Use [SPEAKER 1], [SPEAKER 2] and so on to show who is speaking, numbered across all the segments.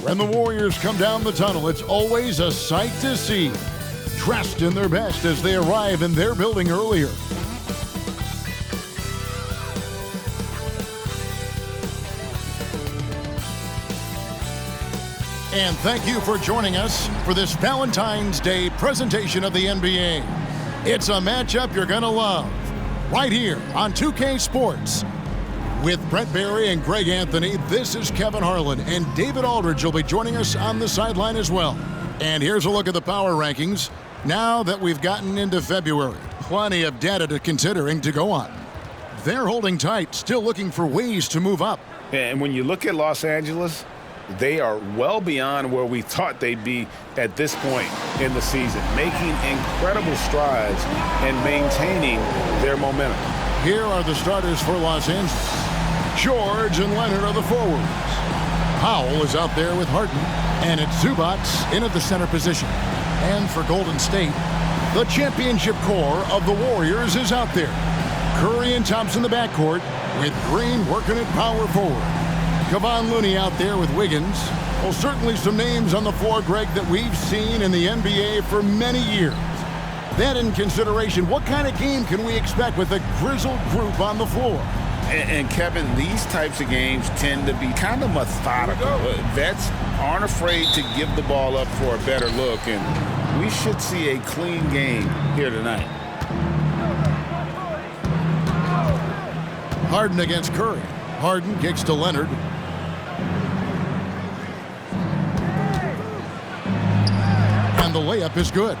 [SPEAKER 1] When the Warriors come down the tunnel, it's always a sight to see. Dressed in their best as they arrive in their building earlier. And thank you for joining us for this Valentine's Day presentation of the NBA. It's a matchup you're going to love right here on 2K Sports. With Brent Barry and Greg Anthony, this is Kevin Harlan, and David Aldridge will be joining us on the sideline as well. And here's a look at the power rankings. Now that we've gotten into February, plenty of data to consider and to go on. They're holding tight, still looking for ways to move up.
[SPEAKER 2] And when you look at Los Angeles, they are well beyond where we thought they'd be at this point in the season, making incredible strides and maintaining their momentum.
[SPEAKER 1] Here are the starters for Los Angeles. George and Leonard are the forwards. Powell is out there with Harden, and it's Zubac in at the center position. And for Golden State, the championship core of the Warriors is out there. Curry and Thompson in the backcourt, with Green working at power forward. Kevon Looney out there with Wiggins. Well, certainly some names on the floor, Greg, that we've seen in the NBA for many years. That in consideration, what kind of game can we expect with a grizzled group on the floor?
[SPEAKER 2] And Kevin, these types of games tend to be kind of methodical. Vets aren't afraid to give the ball up for a better look, and we should see a clean game here tonight.
[SPEAKER 1] Harden against Curry. Harden kicks to Leonard. And the layup is good.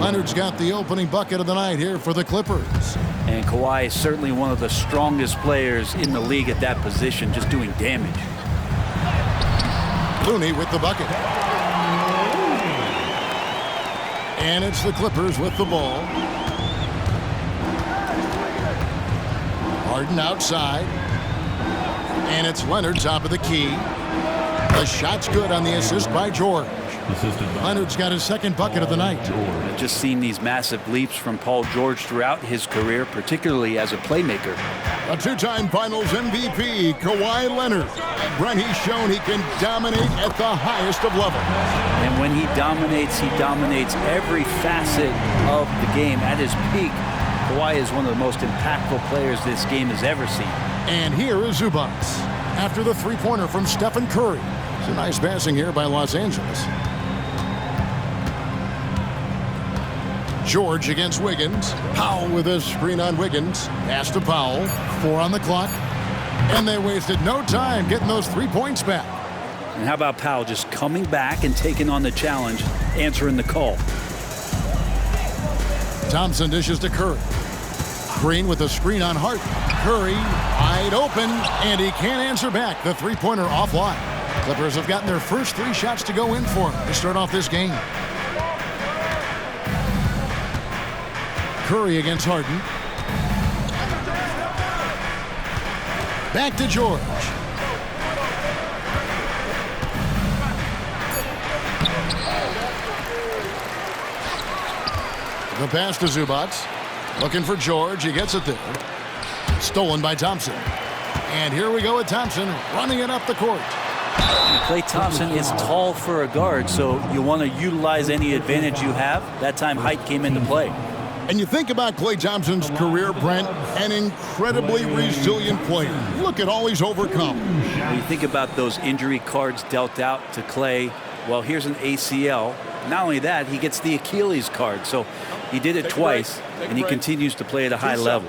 [SPEAKER 1] Leonard's got the opening bucket of the night here for the Clippers.
[SPEAKER 3] And Kawhi is certainly one of the strongest players in the league at that position, just doing damage.
[SPEAKER 1] Looney with the bucket. And it's the Clippers with the ball. Harden outside. And it's Leonard top of the key. The shot's good on the assist by George. Leonard's got his second bucket of the night.
[SPEAKER 3] I've just seen these massive leaps from Paul George throughout his career, particularly as a playmaker.
[SPEAKER 1] A two-time Finals MVP, Kawhi Leonard. Brent, he's shown he can dominate at the highest of levels.
[SPEAKER 3] And when he dominates every facet of the game at his peak. Kawhi is one of the most impactful players this game has ever seen.
[SPEAKER 1] And here is Zubac after the three-pointer from Stephen Curry. It's a nice passing here by Los Angeles. George against Wiggins. Powell with a screen on Wiggins. Pass to Powell. 4 on the clock. And they wasted no time getting those 3 points back.
[SPEAKER 3] And how about Powell just coming back and taking on the challenge, answering the call.
[SPEAKER 1] Thompson dishes to Curry. Green with a screen on Hart. Curry wide open, and he can't answer back. The three-pointer offline. Clippers have gotten their first 3 shots to go in for him to start off this game. Curry against Harden. Back to George. The pass to Zubac. Looking for George. He gets it there. Stolen by Thompson. And here we go with Thompson running it up the court.
[SPEAKER 3] Klay Thompson is tall for a guard, so you want to utilize any advantage you have. That time height came into play.
[SPEAKER 1] And you think about Klay Thompson's career, Brent, an incredibly resilient player. Look at all he's overcome.
[SPEAKER 3] When you think about those injury cards dealt out to Klay, well, here's an ACL. Not only that, he gets the Achilles card. So he did it twice, and he continues to play at a high level.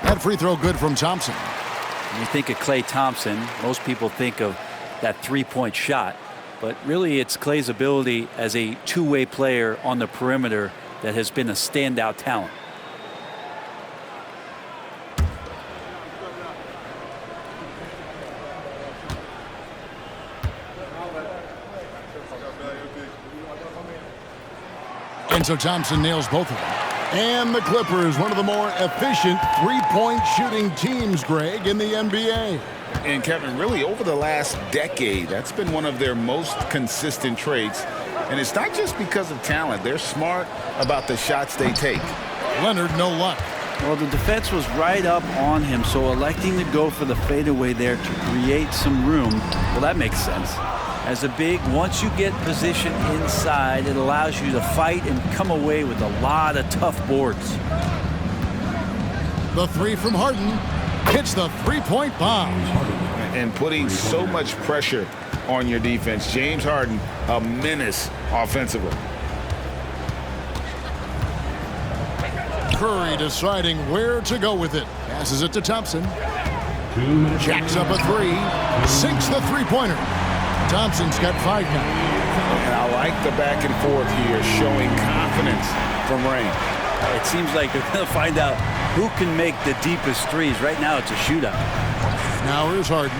[SPEAKER 1] That free throw good from Thompson.
[SPEAKER 3] When you think of Klay Thompson, most people think of that three-point shot. But really, it's Klay's ability as a two-way player on the perimeter that has been a standout talent.
[SPEAKER 1] And so Thompson nails both of them. And the Clippers, one of the more efficient three-point shooting teams, Greg, in the NBA.
[SPEAKER 2] And Kevin, really over the last decade, that's been one of their most consistent traits. And it's not just because of talent. They're smart about the shots they take.
[SPEAKER 1] Leonard, no luck.
[SPEAKER 3] Well, the defense was right up on him, so electing to go for the fadeaway there to create some room, well, that makes sense. As a big, once you get position inside, it allows you to fight and come away with a lot of tough boards.
[SPEAKER 1] The three from Harden hits the three-point bomb.
[SPEAKER 2] And putting so much pressure on your defense. James Harden, a menace offensively.
[SPEAKER 1] Curry deciding where to go with it. Passes it to Thompson. Jacks up a three. Sinks the three-pointer. Thompson's got 5 now.
[SPEAKER 2] And I like the back and forth here, showing confidence from Rain.
[SPEAKER 3] It seems like they're going to find out who can make the deepest threes. Right now, it's a shootout.
[SPEAKER 1] Now here's Harden.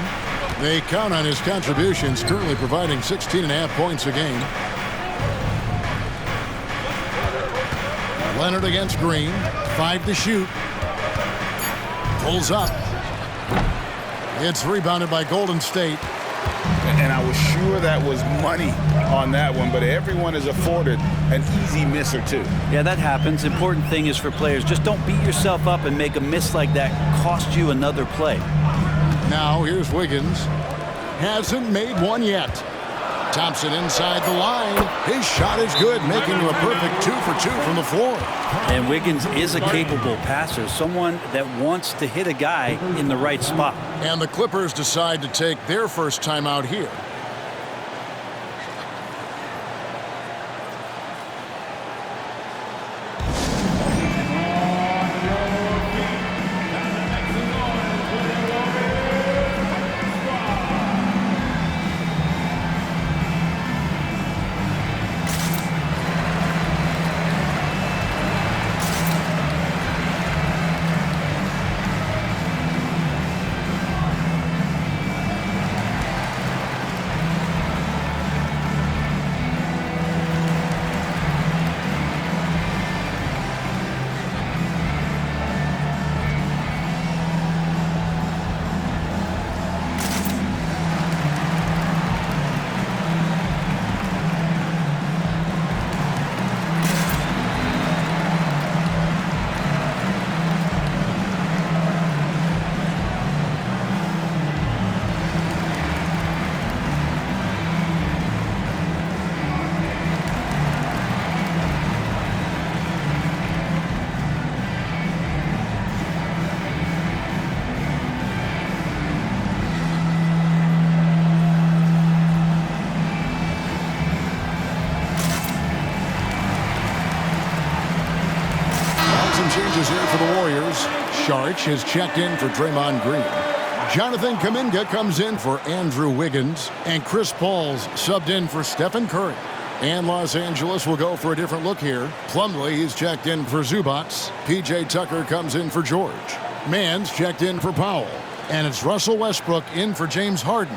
[SPEAKER 1] They count on his contributions, currently providing 16.5 points a game. Leonard against Green. 5 to shoot. Pulls up. It's rebounded by Golden State.
[SPEAKER 2] And I was sure that was money on that one, but everyone is afforded an easy miss or two.
[SPEAKER 3] Yeah, that happens. Important thing is for players, just don't beat yourself up and make a miss like that cost you another play.
[SPEAKER 1] Now here's Wiggins. Hasn't made one yet. Thompson inside the line. His shot is good, making him a perfect 2 for 2 from the floor.
[SPEAKER 3] And Wiggins is a capable passer, someone that wants to hit a guy in the right spot.
[SPEAKER 1] And the Clippers decide to take their first time out here. Changes here for the Warriors. Saric has checked in for Draymond Green. Jonathan Kuminga comes in for Andrew Wiggins. And Chris Paul's subbed in for Stephen Curry. And Los Angeles will go for a different look here. Plumlee is checked in for Zubats. P.J. Tucker comes in for George. Mann's checked in for Powell. And it's Russell Westbrook in for James Harden.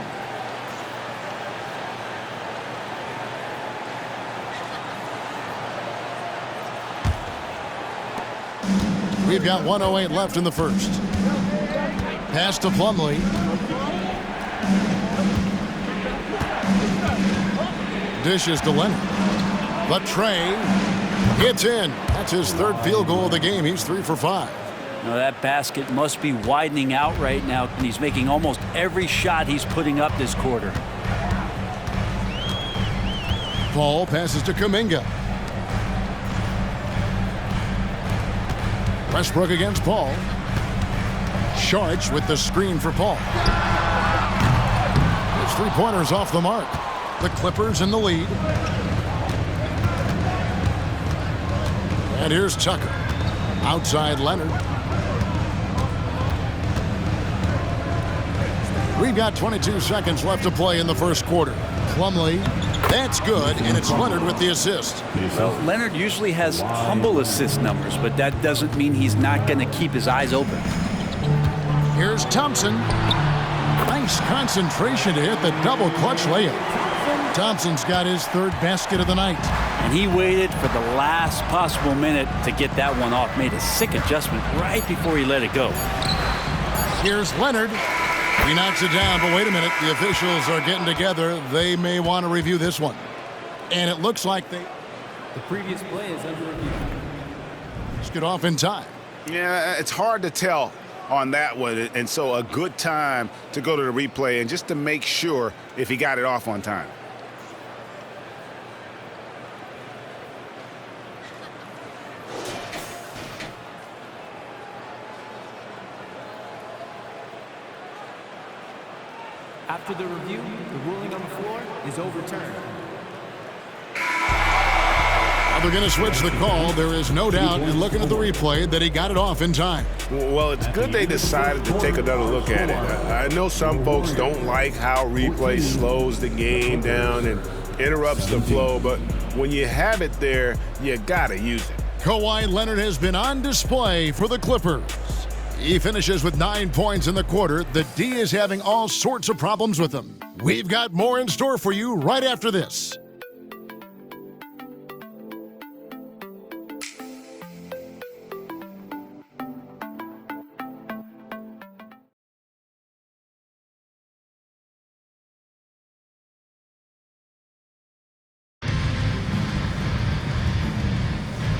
[SPEAKER 1] We've got 1:08 left in the first. Pass to Plumlee. Dishes to Leonard. But Trey gets in. That's his third field goal of the game. He's 3 for 5.
[SPEAKER 3] Now that basket must be widening out right now, and he's making almost every shot he's putting up this quarter.
[SPEAKER 1] Paul passes to Kuminga. Westbrook against Paul. Saric with the screen for Paul. His three-pointers off the mark. The Clippers in the lead. And here's Tucker. Outside Leonard. We've got 22 seconds left to play in the first quarter. Plumlee. That's good, and it's Leonard with the assist.
[SPEAKER 3] Well, Leonard usually has humble assist numbers, but that doesn't mean he's not going to keep his eyes open.
[SPEAKER 1] Here's Thompson. Nice concentration to hit the double clutch layup. Thompson's got his third basket of the night.
[SPEAKER 3] And he waited for the last possible minute to get that one off. Made a sick adjustment right before he let it go.
[SPEAKER 1] Here's Leonard. He knocks it down, but wait a minute. The officials are getting together. They may want to review this one. And it looks like the
[SPEAKER 4] previous play is under review.
[SPEAKER 1] Let's get off in time.
[SPEAKER 2] Yeah, it's hard to tell on that one, and so a good time to go to the replay and just to make sure if he got it off on time.
[SPEAKER 4] After the review, the ruling on the floor is overturned.
[SPEAKER 1] They're going to switch the call. There is no doubt in looking at the replay that he got it off in time.
[SPEAKER 5] Well, it's good they decided to take another look at it. I know some folks don't like how replay slows the game down and interrupts the flow, but when you have it there, you got to use it.
[SPEAKER 1] Kawhi Leonard has been on display for the Clippers. He finishes with 9 points in the quarter. The D is having all sorts of problems with him. We've got more in store for you right after this.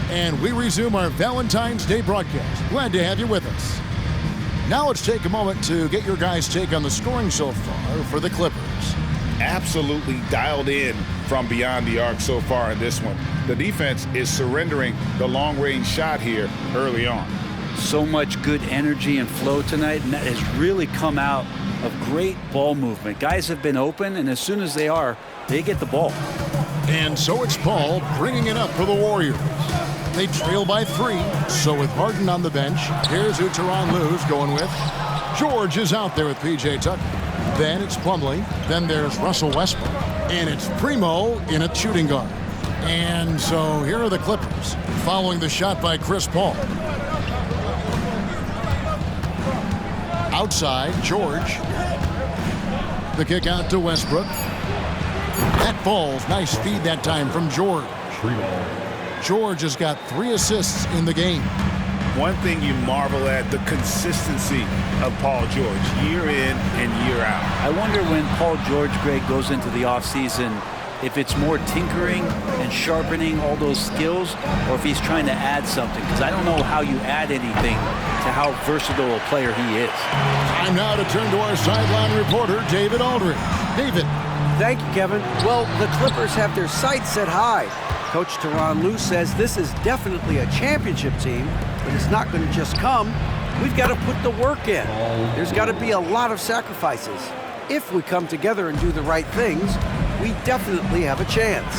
[SPEAKER 1] And we resume our Valentine's Day broadcast. Glad to have you with us. Now let's take a moment to get your guys' take on the scoring so far for the Clippers.
[SPEAKER 2] Absolutely dialed in from beyond the arc so far in this one. The defense is surrendering the long-range shot here early on.
[SPEAKER 3] So much good energy and flow tonight, and that has really come out of great ball movement. Guys have been open, and as soon as they are, they get the ball.
[SPEAKER 1] And so it's Paul bringing it up for the Warriors. They trail by 3, so with Harden on the bench, here's who Tyronn Lue's going with. George is out there with P.J. Tucker. Then it's Plumlee. Then there's Russell Westbrook. And it's Primo in a shooting guard. And so here are the Clippers, following the shot by Chris Paul. Outside, George. The kick out to Westbrook. That falls. Nice feed that time from George. George has got 3 assists in the game.
[SPEAKER 2] One thing you marvel at, the consistency of Paul George, year in and year out.
[SPEAKER 3] I wonder when Paul George, Greg, goes into the offseason, if it's more tinkering and sharpening all those skills, or if he's trying to add something, because I don't know how you add anything to how versatile a player he is.
[SPEAKER 1] Time now to turn to our sideline reporter, David Aldridge. David.
[SPEAKER 6] Thank you, Kevin. Well, the Clippers have their sights set high. Coach Tyronn Lue says this is definitely a championship team, but it's not going to just come. We've got to put the work in. There's got to be a lot of sacrifices. If we come together and do the right things, we definitely have a chance.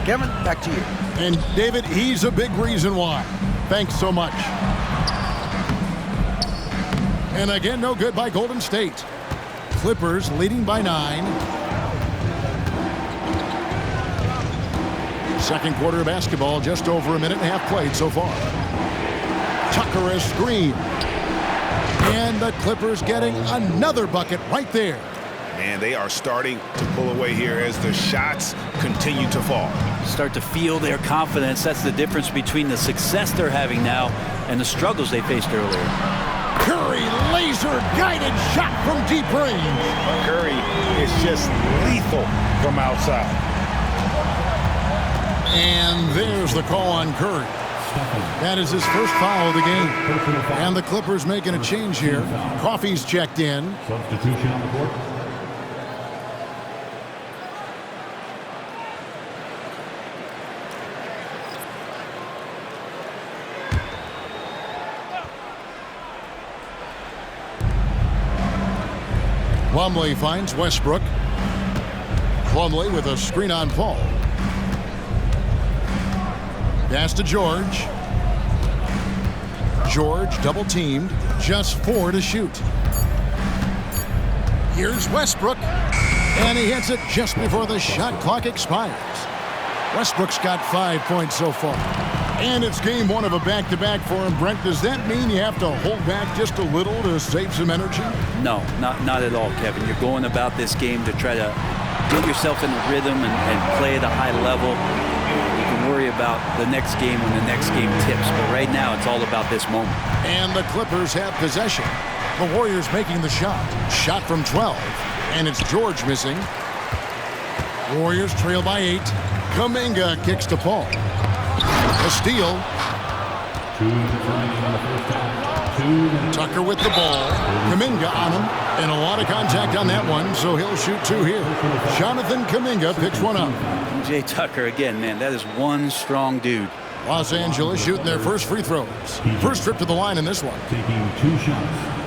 [SPEAKER 6] Kevin, back to you.
[SPEAKER 1] And David, he's a big reason why. Thanks so much. And again, no good by Golden State. Clippers leading by 9. Second quarter of basketball, just over a minute and a half played so far. Tucker a screen. And the Clippers getting another bucket right there.
[SPEAKER 5] Man, they are starting to pull away here as the shots continue to fall.
[SPEAKER 3] Start to feel their confidence. That's the difference between the success they're having now and the struggles they faced earlier.
[SPEAKER 1] Curry, laser-guided shot from deep range.
[SPEAKER 2] Curry is just lethal from outside.
[SPEAKER 1] And there's the call on Curry. That is his first foul of the game. And the Clippers making a change here. Coffey's checked in.
[SPEAKER 7] Substitution on the court.
[SPEAKER 1] Plumlee finds Westbrook. Plumlee with a screen on Paul. Pass to George. George double teamed. Just 4 to shoot. Here's Westbrook. And he hits it just before the shot clock expires. Westbrook's got 5 points so far. And it's game 1 of a back-to-back for him. Brent, does that mean you have to hold back just a little to save some energy?
[SPEAKER 3] No, not at all, Kevin. You're going about this game to try to get yourself in a rhythm and play at a high level. You can worry about the next game when the next game tips. But right now, it's all about this moment.
[SPEAKER 1] And the Clippers have possession. The Warriors making the shot. Shot from 12. And it's George missing. Warriors trail by 8. Kuminga kicks to Paul. A steal. Tucker with the ball. Kuminga on him. And a lot of contact on that one, so he'll shoot 2 here. Jonathan Kuminga picks one up.
[SPEAKER 3] P.J. Tucker, again, man, that is one strong dude.
[SPEAKER 1] Los Angeles shooting their first free throws. First trip to the line in this one.
[SPEAKER 7] Taking 2 shots.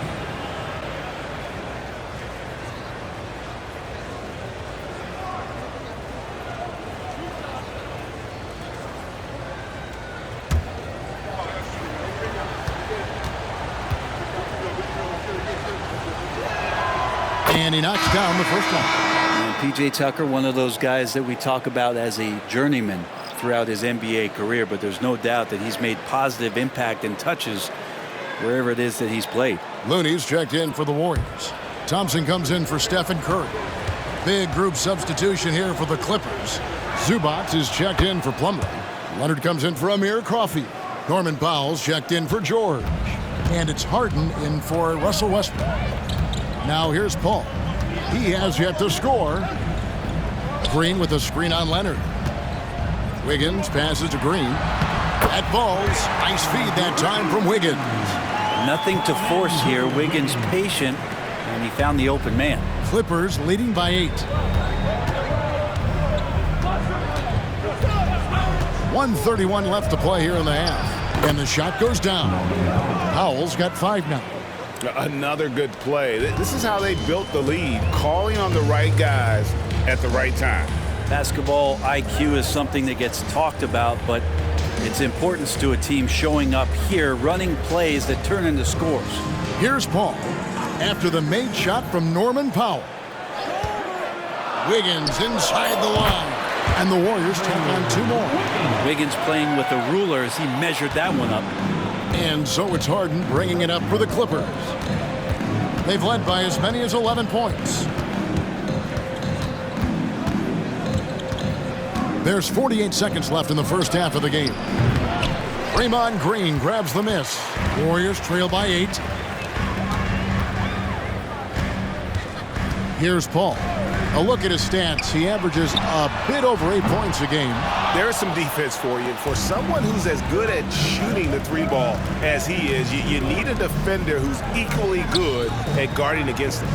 [SPEAKER 1] And he knocks down the first one.
[SPEAKER 3] And P.J. Tucker, one of those guys that we talk about as a journeyman throughout his NBA career, but there's no doubt that he's made positive impact and touches wherever it is that he's played.
[SPEAKER 1] Looney's checked in for the Warriors. Thompson comes in for Stephen Curry. Big group substitution here for the Clippers. Zubac is checked in for Plumlee. Leonard comes in for Amir Coffey. Norman Powell's checked in for George. And it's Harden in for Russell Westbrook. Now here's Paul. He has yet to score. Green with a screen on Leonard. Wiggins passes to Green. That ball's nice feed that time from Wiggins.
[SPEAKER 3] Nothing to force here. Wiggins patient, and he found the open man.
[SPEAKER 1] Clippers leading by 8. 1:31 left to play here in the half. And the shot goes down. Powell's got 5 now.
[SPEAKER 5] Another good play. This is how they built the lead, calling on the right guys at the right time.
[SPEAKER 3] Basketball IQ is something that gets talked about, but its importance to a team showing up here, running plays that turn into scores.
[SPEAKER 1] Here's Paul after the made shot from Norman Powell. Wiggins inside the line, and the Warriors take on 2 more.
[SPEAKER 3] Wiggins playing with a ruler as he measured that one up.
[SPEAKER 1] And so it's Harden bringing it up for the Clippers. They've led by as many as 11 points. There's 48 seconds left in the first half of the game. Draymond Green grabs the miss. Warriors trail by 8. Here's Paul. A look at his stats. He averages a bit over 8 points a game.
[SPEAKER 5] There's some defense for you. For someone who's as good at shooting the 3-ball as he is, you need a defender who's equally good at guarding against him.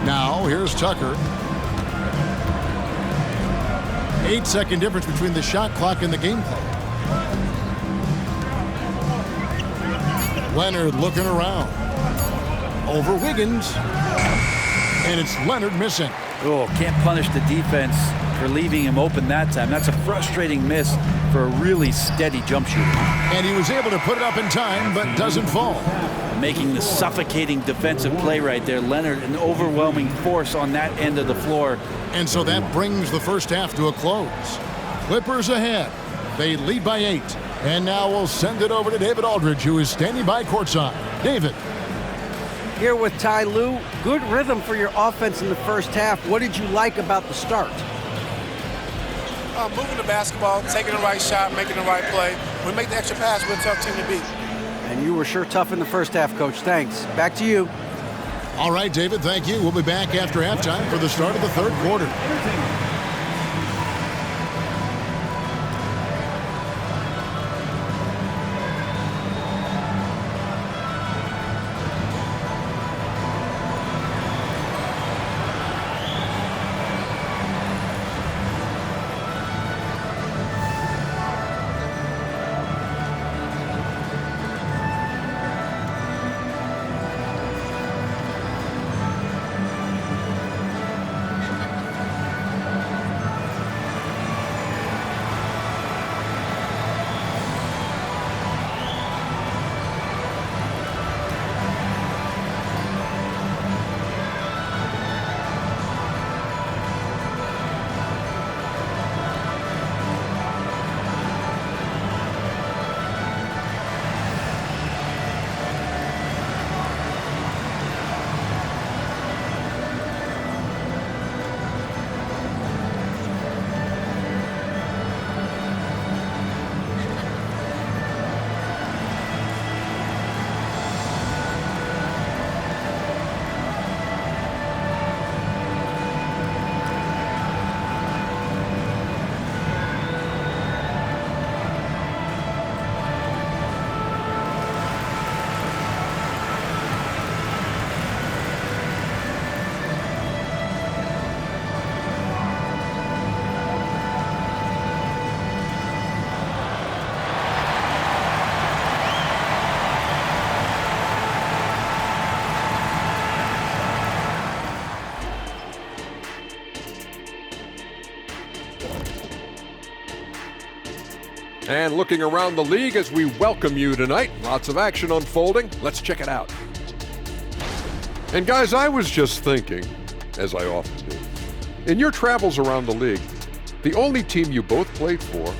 [SPEAKER 1] Now, here's Tucker. 8-second difference between the shot clock and the game clock. Leonard looking around. Over Wiggins. And it's Leonard missing.
[SPEAKER 3] Oh, can't punish the defense for leaving him open that time. That's a frustrating miss for a really steady jump shooter.
[SPEAKER 1] And he was able to put it up in time, but doesn't fall.
[SPEAKER 3] Making the suffocating defensive play right there. Leonard, an overwhelming force on that end of the floor.
[SPEAKER 1] And so that brings the first half to a close. Clippers ahead. They lead by 8. And now we'll send it over to David Aldridge, who is standing by courtside. David.
[SPEAKER 6] Here with Ty Lue. Good rhythm for your offense in the first half. What did you like about the start?
[SPEAKER 8] Moving the basketball, taking the right shot, making the right play. When we make the extra pass, we're a tough team to beat.
[SPEAKER 6] And you were sure tough in the first half, Coach. Thanks. Back to you.
[SPEAKER 1] All right, David, thank you. We'll be back after halftime for the start of the third quarter.
[SPEAKER 7] And looking around the league as we welcome you tonight, lots of action unfolding. Let's check it out. And guys, I was just thinking, as I often do, in your travels around the league, the only team you both played for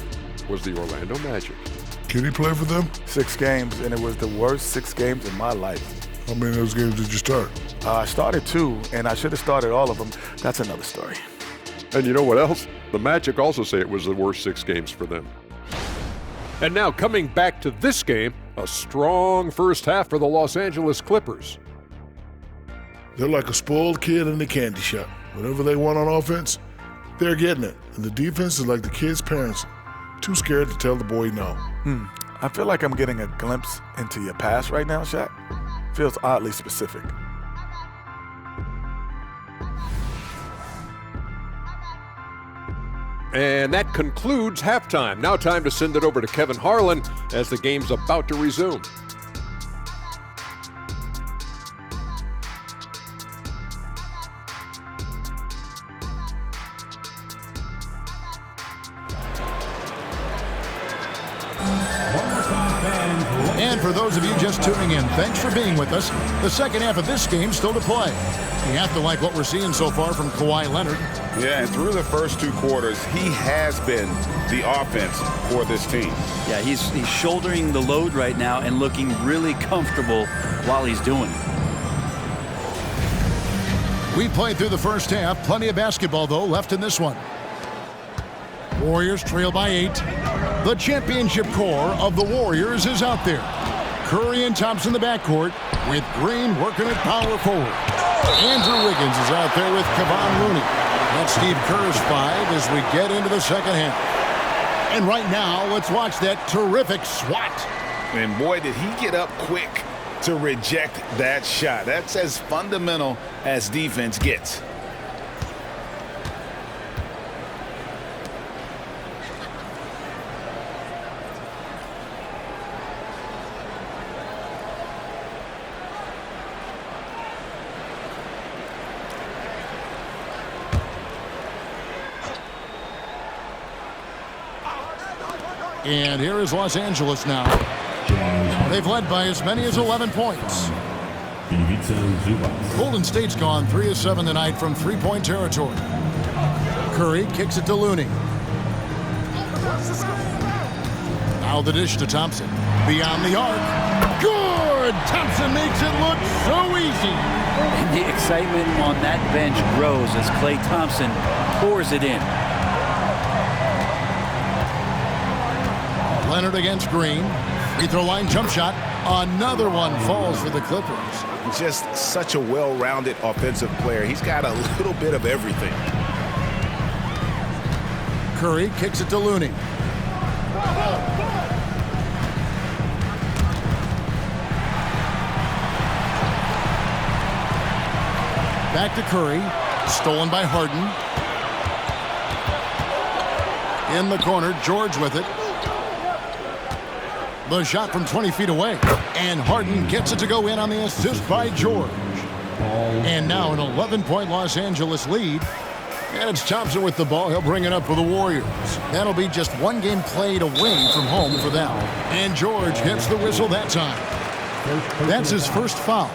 [SPEAKER 7] was the Orlando Magic.
[SPEAKER 9] Can he play for them?
[SPEAKER 10] 6 games, and it was the worst 6 games in my life.
[SPEAKER 9] How many of those games did you start?
[SPEAKER 10] I started 2, and I should have started all of them. That's another story.
[SPEAKER 7] And you know what else? The Magic also say it was the worst 6 games for them. And now coming back to this game, a strong first half for the Los Angeles Clippers.
[SPEAKER 9] They're like a spoiled kid in the candy shop. Whatever they want on offense, they're getting it. And the defense is like the kid's parents, too scared to tell the boy no.
[SPEAKER 10] I feel like I'm getting a glimpse into your past right now, Shaq. Feels oddly specific.
[SPEAKER 7] And that concludes halftime. Now time to send it over to Kevin Harlan as the game's about to resume.
[SPEAKER 1] And for those of you just tuning in, thanks for being with us. The second half of this game still to play. You have to like what we're seeing so far from Kawhi Leonard.
[SPEAKER 2] Yeah, and through the first 2 quarters, he has been the offense for this team.
[SPEAKER 3] Yeah, he's shouldering the load right now and looking really comfortable while he's doing it.
[SPEAKER 1] We played through the first half. Plenty of basketball, though, left in this one. Warriors trail by 8. The championship core of the Warriors is out there. Curry and Thompson in the backcourt with Green working at power forward. Andrew Wiggins is out there with Kevon Looney. That's Steve Kerr's 5 as we get into the second half. And right now, let's watch that terrific swat.
[SPEAKER 2] And boy, did he get up quick to reject that shot. That's as fundamental as defense gets.
[SPEAKER 1] And here is Los Angeles now. They've led by as many as 11 points. Golden State's gone 3 of 7 tonight from 3-point territory. Curry kicks it to Looney. Now the dish to Thompson. Beyond the arc. Good! Thompson makes it look so easy.
[SPEAKER 3] And the excitement on that bench grows as Klay Thompson pours it in.
[SPEAKER 1] Leonard against Green. Free throw line jump shot. Another one falls for the Clippers.
[SPEAKER 2] Just such a well-rounded offensive player. He's got a little bit of everything.
[SPEAKER 1] Curry kicks it to Looney. Back to Curry. Stolen by Harden. In the corner, George with it. The shot from 20 feet away. And Harden gets it to go in on the assist by George. And now an 11-point Los Angeles lead. And it's Thompson with the ball. He'll bring it up for the Warriors. That'll be just 1 game played away from home for them. And George gets the whistle that time. That's his first foul.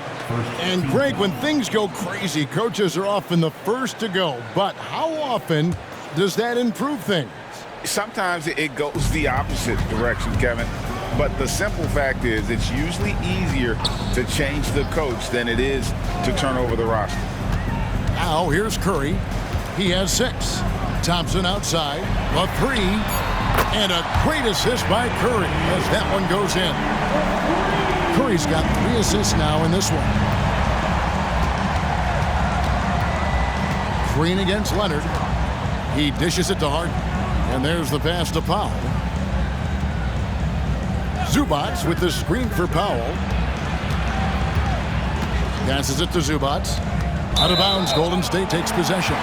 [SPEAKER 1] And Greg, when things go crazy, coaches are often the first to go. But how often does that improve things?
[SPEAKER 2] Sometimes it goes the opposite direction, Kevin. But the simple fact is it's usually easier to change the coach than it is to turn over the roster.
[SPEAKER 1] Now here's Curry. He has 6. Thompson outside. A 3. And a great assist by Curry as that one goes in. Curry's got 3 assists now in this one. Green against Leonard. He dishes it to Harden. And there's the pass to Powell. Zubac with the screen for Powell. Passes it to Zubac. Out of bounds, Golden State takes possession.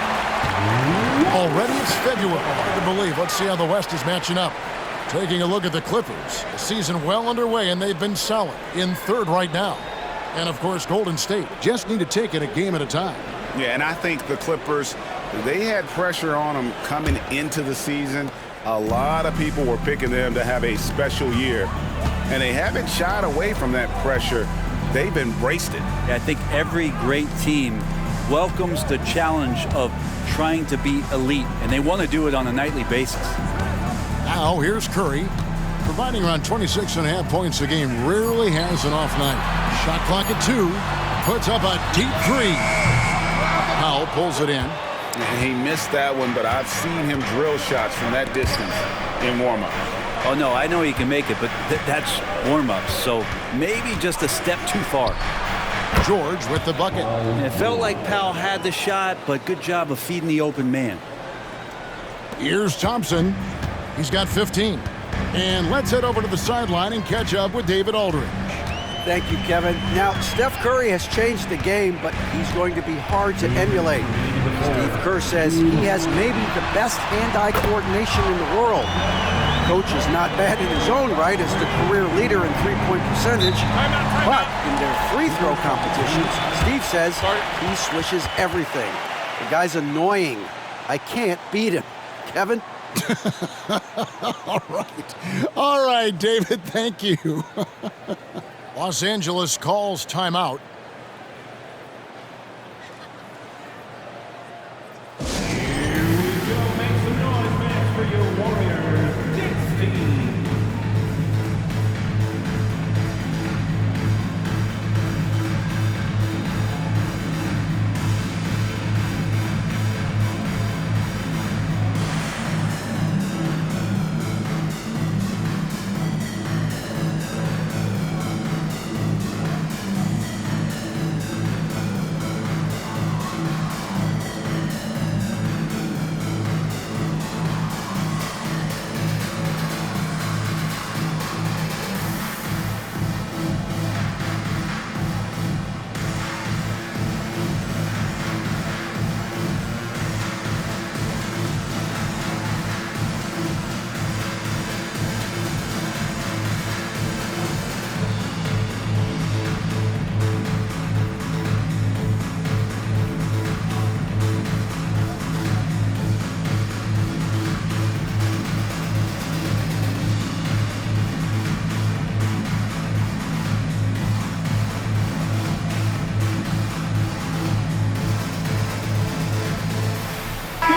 [SPEAKER 1] Already it's February. Hard to believe. Let's see how the West is matching up. Taking a look at the Clippers. The season well underway, and they've been solid in 3rd right now. And, of course, Golden State just need to take it a game at a time.
[SPEAKER 2] Yeah, and I think the Clippers, they had pressure on them coming into the season. A lot of people were picking them to have a special year, and they haven't shied away from that pressure. They've embraced it.
[SPEAKER 3] I think every great team welcomes the challenge of trying to be elite, and they want to do it on a nightly basis.
[SPEAKER 1] Now here's Curry, providing around 26.5 points a game, rarely has an off night. Shot clock at 2, puts up a deep 3. Powell pulls it in.
[SPEAKER 2] He missed that one, but I've seen him drill shots from that distance in warm-up.
[SPEAKER 3] Oh, no, I know he can make it, but that's warm-ups, so maybe just a step too far.
[SPEAKER 1] George with the bucket.
[SPEAKER 3] It felt like Powell had the shot, but good job of feeding the open man.
[SPEAKER 1] Here's Thompson. He's got 15. And let's head over to the sideline and catch up with David Aldridge.
[SPEAKER 6] Thank you, Kevin. Now, Steph Curry has changed the game, but he's going to be hard to emulate. Steve Kerr says he has maybe the best hand-eye coordination in the world. Coach is not bad in his own right as the career leader in three-point percentage, but in their free throw competitions, Steve says he swishes everything. The guy's annoying. I can't beat him. Kevin?
[SPEAKER 1] All right, David, thank you. Los Angeles calls timeout.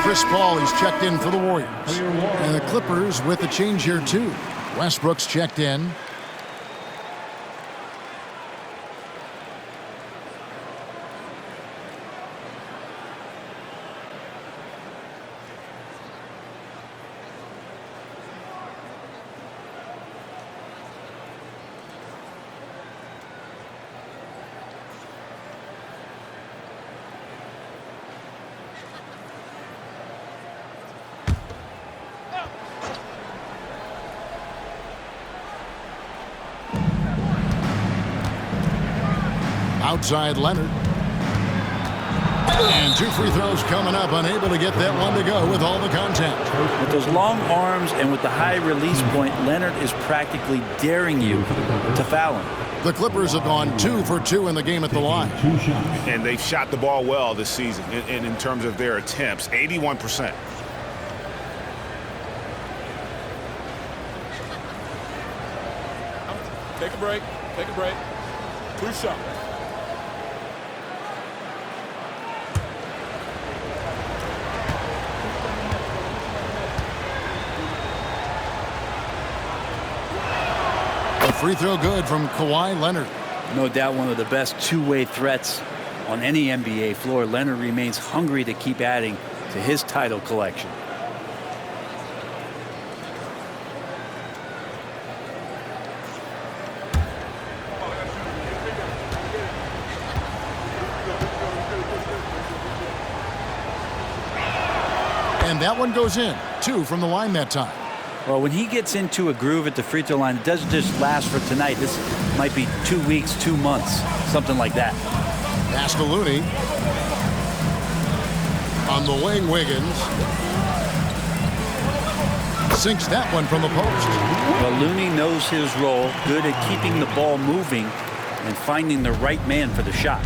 [SPEAKER 1] Chris Paul, he's checked in for the Warriors. And the Clippers with a change here, too. Westbrook's checked in. Outside Leonard. And 2 free throws coming up, unable to get that one to go with all the contact.
[SPEAKER 3] With those long arms and with the high release point, Leonard is practically daring you to foul him.
[SPEAKER 1] The Clippers have gone 2 for 2 in the game at the line.
[SPEAKER 2] And they've shot the ball well this season in terms of their attempts, 81%.
[SPEAKER 8] Take a break. Take a break. 2 shots.
[SPEAKER 1] A free throw good from Kawhi Leonard.
[SPEAKER 3] No doubt one of the best two-way threats on any NBA floor. Leonard remains hungry to keep adding to his title collection.
[SPEAKER 1] And that one goes in. 2 from the line that time.
[SPEAKER 3] Well, when he gets into a groove at the free throw line, it doesn't just last for tonight. This might be 2 weeks, 2 months, something like that.
[SPEAKER 1] Pass to Looney. On the wing, Wiggins. Sinks that one from the post.
[SPEAKER 3] Well, Looney knows his role, good at keeping the ball moving and finding the right man for the shot.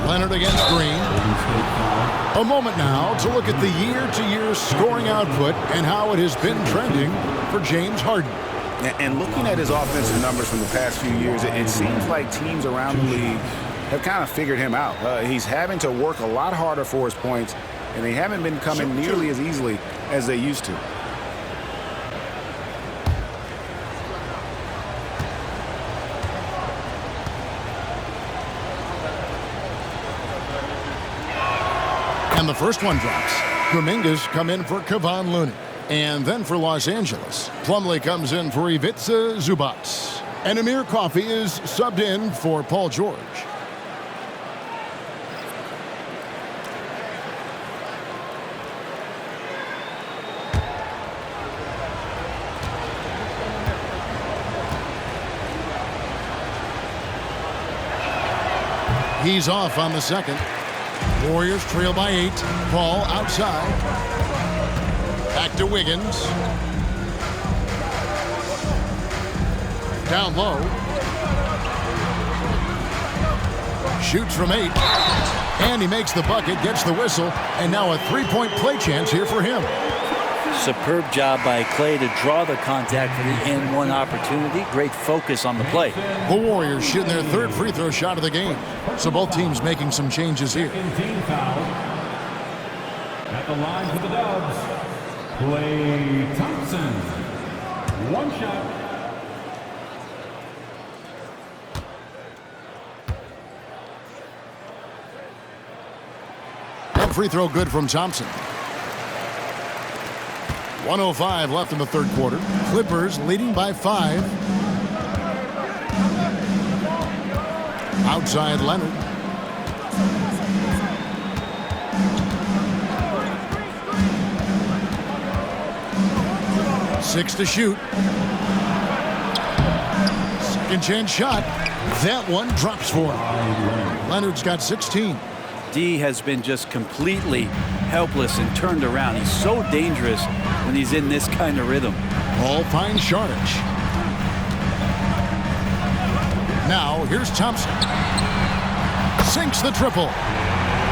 [SPEAKER 1] Leonard against Green. A moment now to look at the year-to-year scoring output and how it has been trending for James Harden.
[SPEAKER 2] And looking at his offensive numbers from the past few years, it seems like teams around the league have kind of figured him out. He's having to work a lot harder for his points, and they haven't been coming nearly as easily as they used to.
[SPEAKER 1] And the first one drops. Kuminga's come in for Kevon Looney. And then for Los Angeles, Plumlee comes in for Ivica Zubac. And Amir Coffey is subbed in for Paul George. He's off on the second. Warriors trail by 8. Paul outside. Back to Wiggins. Down low. Shoots from 8. And he makes the bucket, gets the whistle, and now a three-point play chance here for him.
[SPEAKER 3] Superb job by Clay to draw the contact for the and-one opportunity. Great focus on the play.
[SPEAKER 1] The Warriors shooting their third free throw shot of the game. So both teams making some changes here.
[SPEAKER 11] Team foul. At the line for the Dubs, Klay Thompson. One shot.
[SPEAKER 1] That free throw good from Thompson. 1:05 left in the third quarter. Clippers leading by 5. Outside Leonard. Six to shoot. Second chance shot. That one drops for him. Leonard's got 16.
[SPEAKER 3] D has been just completely helpless and turned around. He's so dangerous when he's in this kind of rhythm.
[SPEAKER 1] Ball finds Sharnic. Now here's Thompson. Sinks the triple.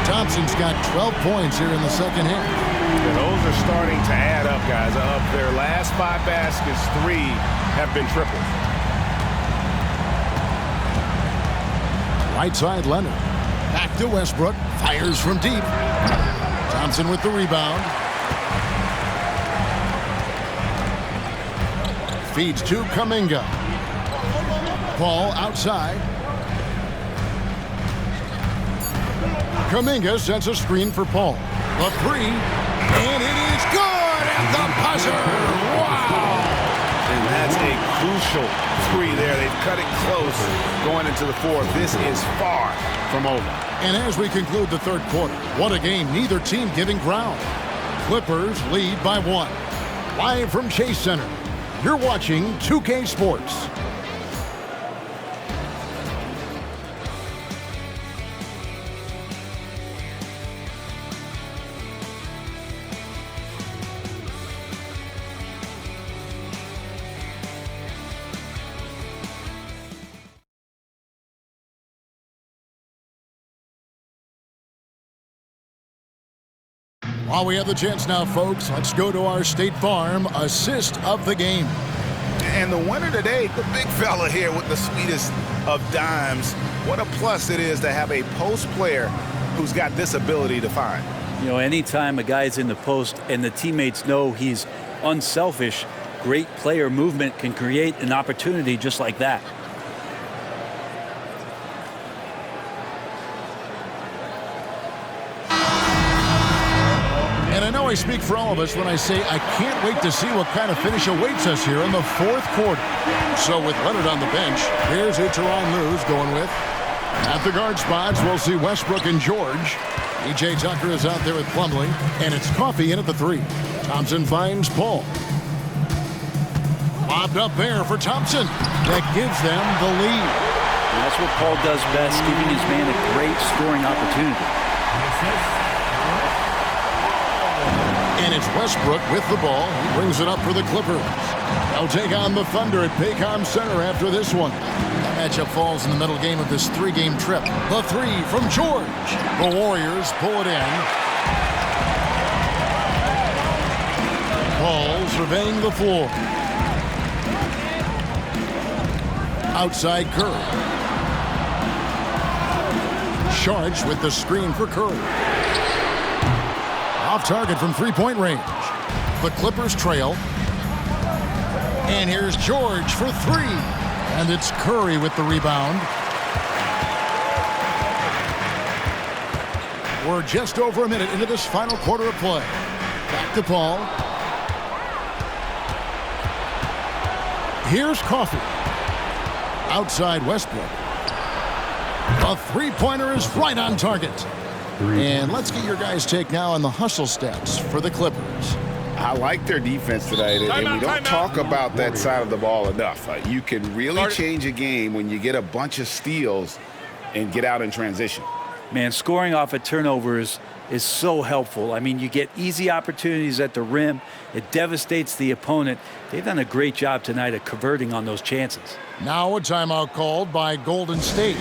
[SPEAKER 1] Thompson's got 12 points here in the second half.
[SPEAKER 5] Yeah, those are starting to add up, guys. Of their last 5 baskets, 3 have been triples.
[SPEAKER 1] Right side Leonard. Back to Westbrook. Fires from deep. Thompson with the rebound. Feeds to Kuminga. Paul outside. Kuminga sets a screen for Paul. The 3. And it is good at the buzzer. Wow.
[SPEAKER 5] And that's a crucial 3 there. They've cut it close going into the 4th. This is far from over.
[SPEAKER 1] And as we conclude the third quarter, what a game, neither team giving ground. Clippers lead by 1. Live from Chase Center, you're watching 2K Sports. While we have the chance now, folks, let's go to our State Farm assist of the game.
[SPEAKER 2] And the winner today, the big fella here with the sweetest of dimes. What a plus it is to have a post player who's got this ability to find.
[SPEAKER 3] You know, anytime a guy's in the post and the teammates know he's unselfish, great player movement can create an opportunity just like that.
[SPEAKER 1] And I know I speak for all of us when I say I can't wait to see what kind of finish awaits us here in the fourth quarter. So with Leonard on the bench, here's who Tyronn Lue's going with. At the guard spots, we'll see Westbrook and George. E.J. Tucker is out there with Plumlee, and it's Coffey in at the 3. Thompson finds Paul. Lobbed up there for Thompson. That gives them the lead.
[SPEAKER 3] And that's what Paul does best, giving his man a great scoring opportunity.
[SPEAKER 1] And it's Westbrook with the ball. He brings it up for the Clippers. They'll take on the Thunder at Paycom Center after this one. That matchup falls in the middle game of this 3-game trip. The 3 from George. The Warriors pull it in. Ball surveying the floor. Outside Curry. Charged with the screen for Curry. Off target from three-point range. The Clippers trail. And here's George for three. And it's Curry with the rebound. We're just over a minute into this final quarter of play. Back to Paul. Here's Coffey. Outside Westbrook. A three-pointer is right on target. And let's get your guys' take now on the hustle stats for the Clippers.
[SPEAKER 2] I like their defense today, and we don't talk about that side of the ball enough. You can really change a game when you get a bunch of steals and get out in transition.
[SPEAKER 3] Man, scoring off of turnovers is so helpful. I mean, you get easy opportunities at the rim. It devastates the opponent. They've done a great job tonight of converting on those chances.
[SPEAKER 1] Now a timeout called by Golden State.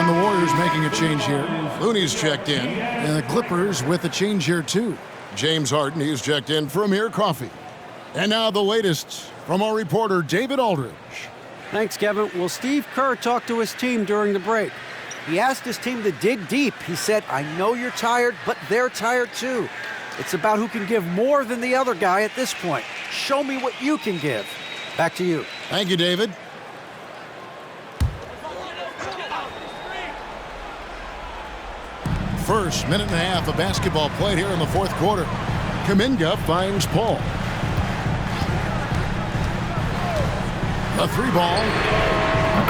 [SPEAKER 1] And the Warriors making a change here. Looney's checked in. And the Clippers with a change here, too. James Harden, he's checked in for Amir Coffey. And now the latest from our reporter, David Aldridge.
[SPEAKER 6] Thanks, Kevin. Well, Steve Kerr talked to his team during the break. He asked his team to dig deep. He said, I know you're tired, but they're tired too. It's about who can give more than the other guy at this point. Show me what you can give. Back to you.
[SPEAKER 1] Thank you, David. First minute and a half of basketball played here in the fourth quarter. Kuminga finds Paul. A three ball.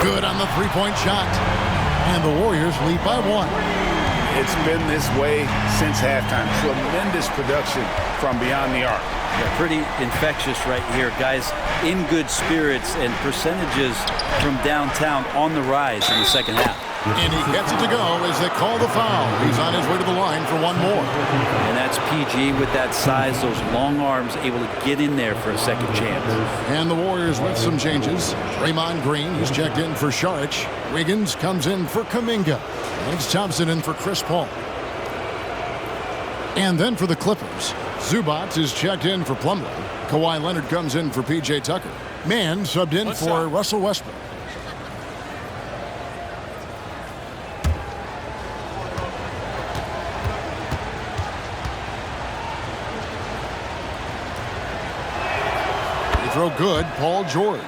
[SPEAKER 1] Good on the three-point shot. And the Warriors lead by one.
[SPEAKER 2] It's been this way since halftime. Tremendous production from beyond the arc.
[SPEAKER 3] Yeah, pretty infectious right here. Guys in good spirits and percentages from downtown on the rise in the second half.
[SPEAKER 1] And he gets it to go as they call the foul. He's on his way to the line for one more.
[SPEAKER 3] And that's PG with that size, those long arms, able to get in there for a second chance.
[SPEAKER 1] And the Warriors with some changes. Draymond Green, he's checked in for Saric. Wiggins comes in for Kuminga. And it's Thompson in for Chris Paul. And then for the Clippers, Zubac is checked in for Plumlee. Kawhi Leonard comes in for P.J. Tucker. Mann subbed in for Russell Westbrook. Throw good, Paul George.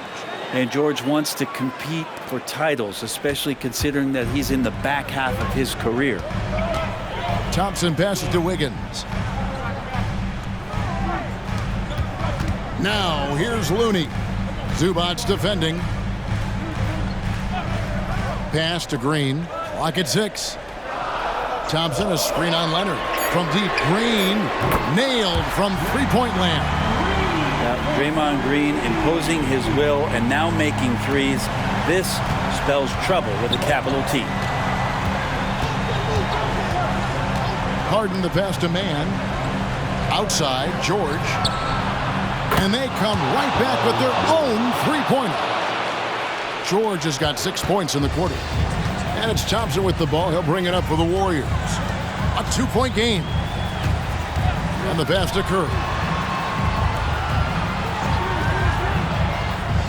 [SPEAKER 3] And George wants to compete for titles, especially considering that he's in the back half of his career.
[SPEAKER 1] Thompson passes to Wiggins. Now here's Looney. Zubac defending. Pass to Green. Clock at 6. Thompson, a screen on Leonard. From deep, Green nailed from three-point land.
[SPEAKER 3] Draymond Green imposing his will and now making threes. This spells trouble with a capital T.
[SPEAKER 1] Harden the pass to Mann. Outside, George. And they come right back with their own three-pointer. George has got 6 points in the quarter. And it's Thompson with the ball. He'll bring it up for the Warriors. A 2-point game. And the pass to Curry.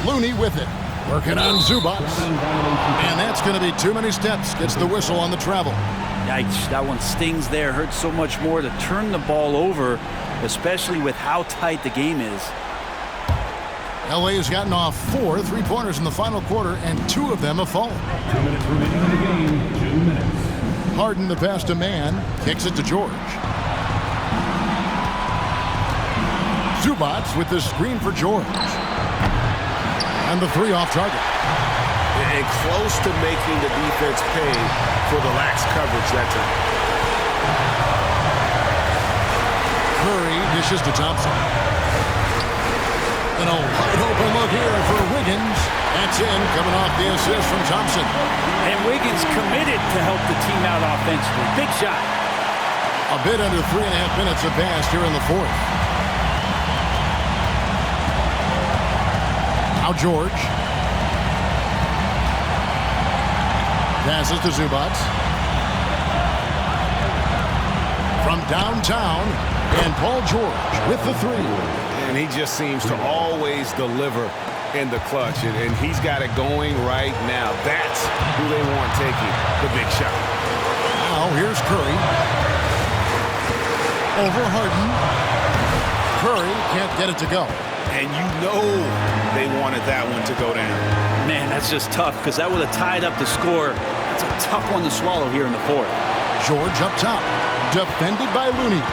[SPEAKER 1] Looney with it. Working on Zubats. And that's going to be too many steps. Gets the whistle on the travel.
[SPEAKER 3] Yikes, that one stings there. Hurts so much more to turn the ball over, especially with how tight the game is.
[SPEAKER 1] LA has gotten off 4 3-pointers in the final quarter, and 2 of them have fallen.
[SPEAKER 11] 2 minutes remaining in the game. 2 minutes.
[SPEAKER 1] Harden, the pass to man, kicks it to George. Zubats with the screen for George. And the 3 off target.
[SPEAKER 5] And close to making the defense pay for the lax coverage that time.
[SPEAKER 1] Curry dishes to Thompson. And a wide open look here for Wiggins. That's in, coming off the assist from Thompson.
[SPEAKER 3] And Wiggins committed to help the team out offensively. Big shot.
[SPEAKER 1] A bit under 3.5 minutes have passed here in the fourth. Now George. Passes to Zubats. From downtown, and Paul George with the 3.
[SPEAKER 5] And he just seems to always deliver in the clutch, and he's got it going right now. That's who they want taking the big shot.
[SPEAKER 1] Now here's Curry. Over Harden. Curry can't get it to go.
[SPEAKER 5] And you know they wanted that one to go down.
[SPEAKER 3] Man, that's just tough because that would have tied up the score. That's a tough one to swallow here in the fourth.
[SPEAKER 1] George up top, defended by Looney.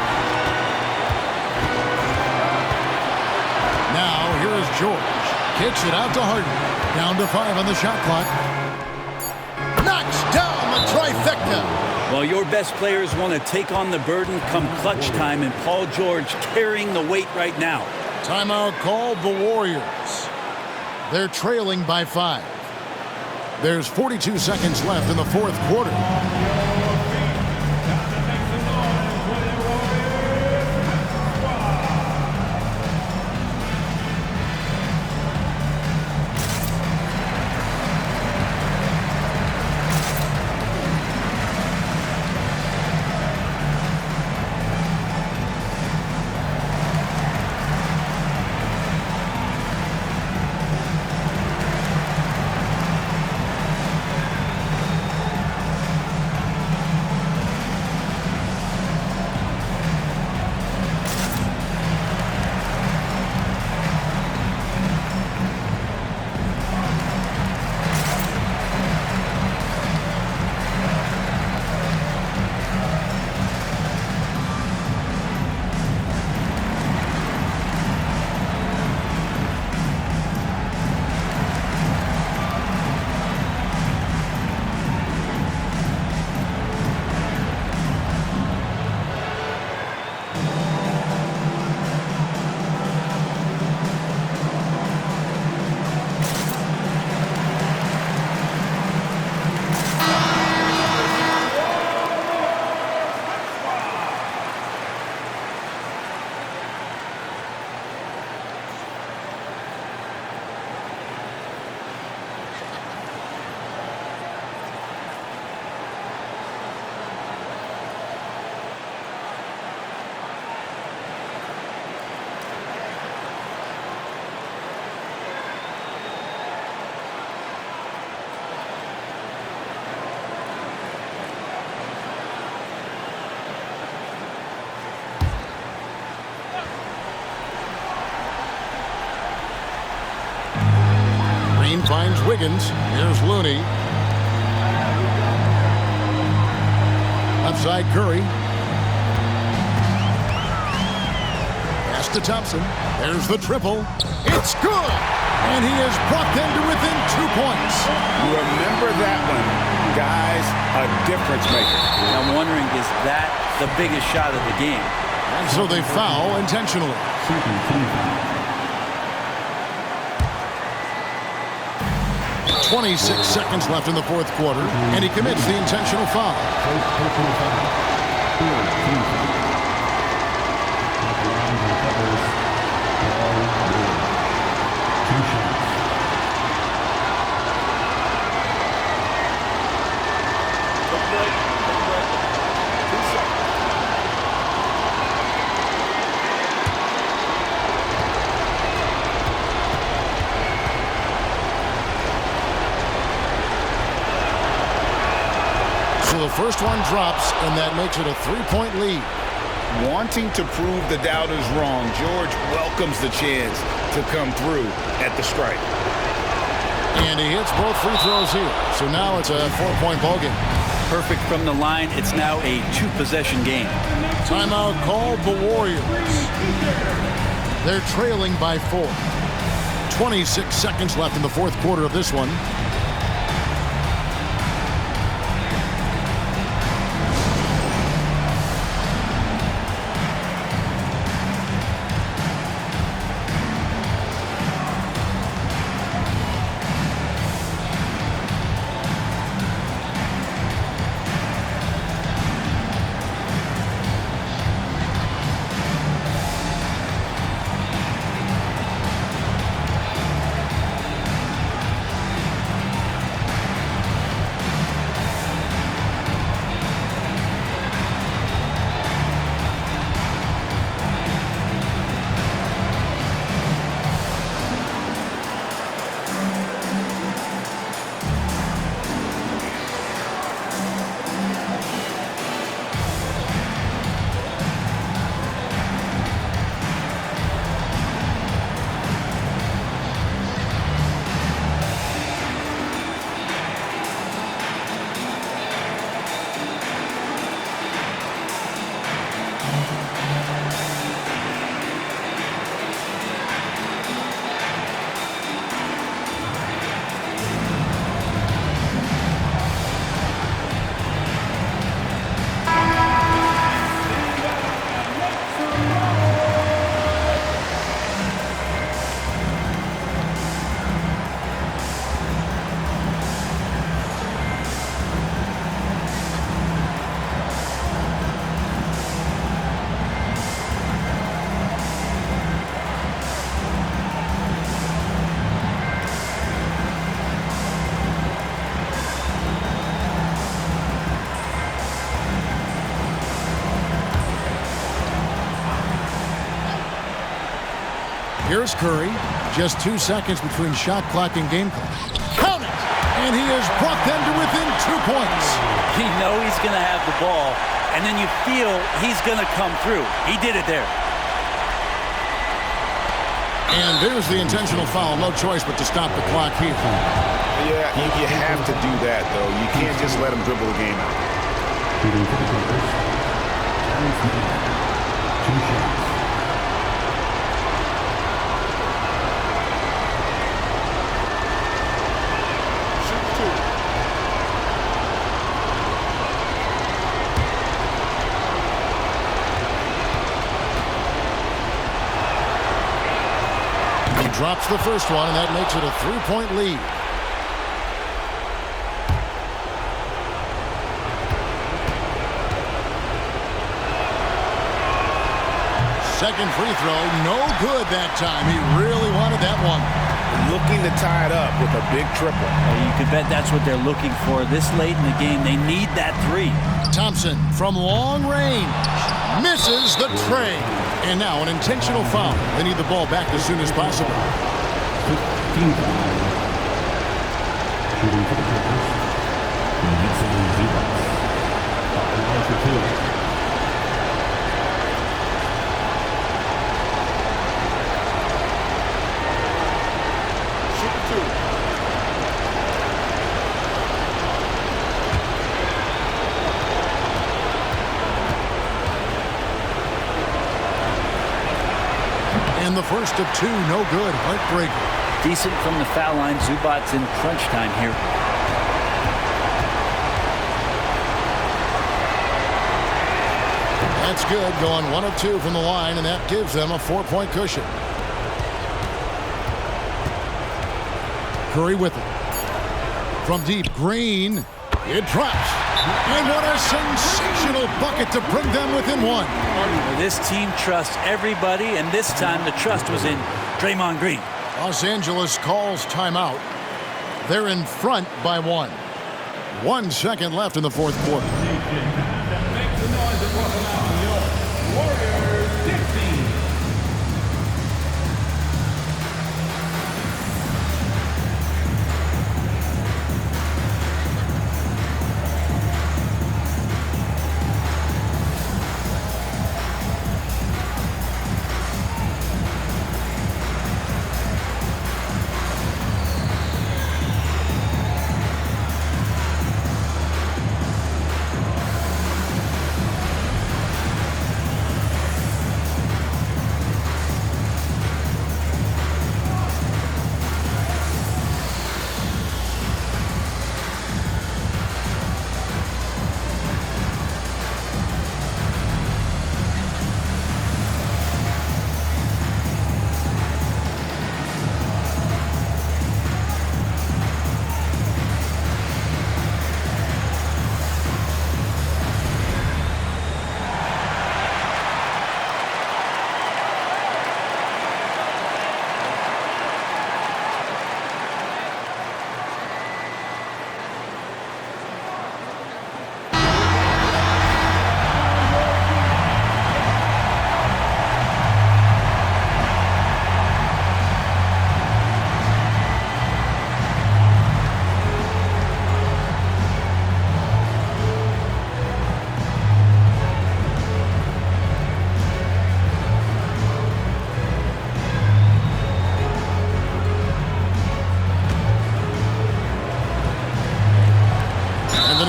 [SPEAKER 1] Now here is George. Kicks it out to Harden. Down to 5 on the shot clock. Knocks down the trifecta.
[SPEAKER 3] Well, your best players want to take on the burden come clutch time, and Paul George carrying the weight right now.
[SPEAKER 1] Timeout called the Warriors. They're trailing by 5. There's 42 seconds left in the fourth quarter. Finds Wiggins. Here's Looney. Left side Curry. Pass to Thompson. There's the triple. It's good! And he has brought them to within 2 points.
[SPEAKER 5] Remember that one, guys, a difference maker.
[SPEAKER 3] I'm wondering, is that the biggest shot of the game?
[SPEAKER 1] And so they foul intentionally. 26 seconds left in the fourth quarter, and he commits the intentional foul. So the first one drops, and that makes it a 3-point lead.
[SPEAKER 2] Wanting to prove the doubters wrong, George welcomes the chance to come through at the stripe.
[SPEAKER 1] And he hits both free throws here. So now it's a 4-point ballgame.
[SPEAKER 3] Perfect from the line. It's now a 2-possession game.
[SPEAKER 1] Timeout called the Warriors. They're trailing by 4. 26 seconds left in the fourth quarter of this one. Here's Curry. Just 2 seconds between shot clock and game clock. Count it! And he has brought them to within 2 points.
[SPEAKER 3] You know he's going to have the ball, and then you feel he's going to come through. He did it there.
[SPEAKER 1] And there's the intentional foul. No choice but to stop the clock here.
[SPEAKER 2] Yeah, you have to do that, though. You can't just let him dribble the game out.
[SPEAKER 11] Shooting for the Clippers. Terrence Mann. 2 shots.
[SPEAKER 1] Drops the first one, and that makes it a 3-point lead. Second free throw, no good that time. He really wanted that one.
[SPEAKER 2] Looking to tie it up with a big triple.
[SPEAKER 3] You could bet that's what they're looking for this late in the game. They need that 3.
[SPEAKER 1] Thompson from long range misses the tray. And now an intentional foul. They need the ball back as soon as possible.
[SPEAKER 11] 15 foul. Shooting for the Clippers. Zubats. Off the line for 2.
[SPEAKER 1] And the first of 2, no good. Heartbreaker.
[SPEAKER 3] Decent from the foul line. Zubats in crunch time here.
[SPEAKER 1] That's good. Going 1 of 2 from the line, and that gives them a 4-point cushion. Curry with it. From deep, Green. It drops. And what a sensational bucket to bring them within 1.
[SPEAKER 3] This team trusts everybody, and this time the trust was in Draymond Green.
[SPEAKER 1] Los Angeles calls timeout. They're in front by 1. 1 second left in the fourth quarter.
[SPEAKER 11] Make the noise and welcome out your Warriors 15.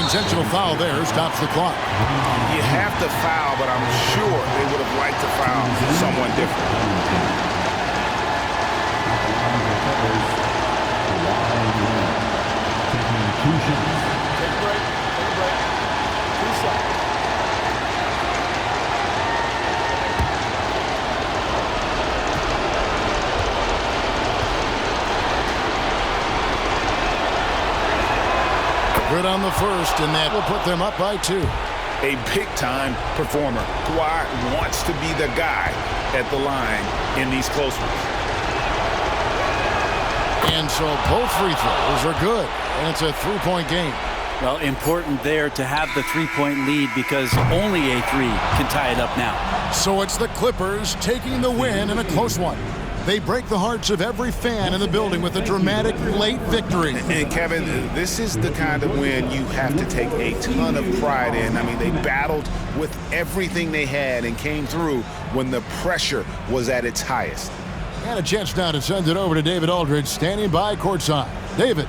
[SPEAKER 1] intentional foul there stops the clock.
[SPEAKER 2] You have to foul, but I'm sure they would have liked to foul someone different.
[SPEAKER 1] Good on the first, and that will put them up by 2.
[SPEAKER 2] A big-time performer. Kawhi wants to be the guy at the line in these close ones.
[SPEAKER 1] And so both free throws are good, and it's a 3-point game.
[SPEAKER 3] Well, important there to have the 3-point lead because only a 3 can tie it up now.
[SPEAKER 1] So it's the Clippers taking the win in a close one. They break the hearts of every fan in the building with a dramatic late victory.
[SPEAKER 2] And Kevin, this is the kind of win you have to take a ton of pride in. I mean, they battled with everything they had and came through when the pressure was at its highest.
[SPEAKER 1] And a chance now to send it over to David Aldridge, standing by courtside. David.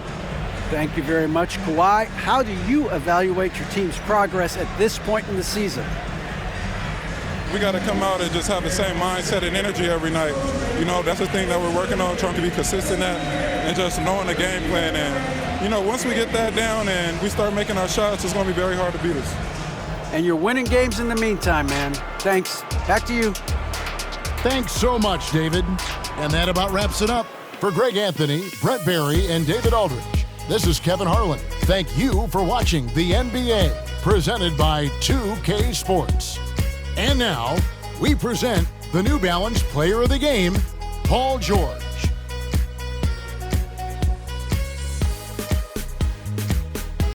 [SPEAKER 6] Thank you very much, Kawhi. How do you evaluate your team's progress at this point in the season?
[SPEAKER 12] We got to come out and just have the same mindset and energy every night. You know, that's the thing that we're working on, trying to be consistent at, and just knowing the game plan. And, you know, once we get that down and we start making our shots, it's going to be very hard to beat us.
[SPEAKER 6] And you're winning games in the meantime, man. Thanks. Back to you.
[SPEAKER 1] Thanks so much, David. And that about wraps it up. For Greg Anthony, Brett Barry, and David Aldridge, this is Kevin Harlan. Thank you for watching the NBA, presented by 2K Sports. And now, we present the New Balance Player of the Game, Paul George.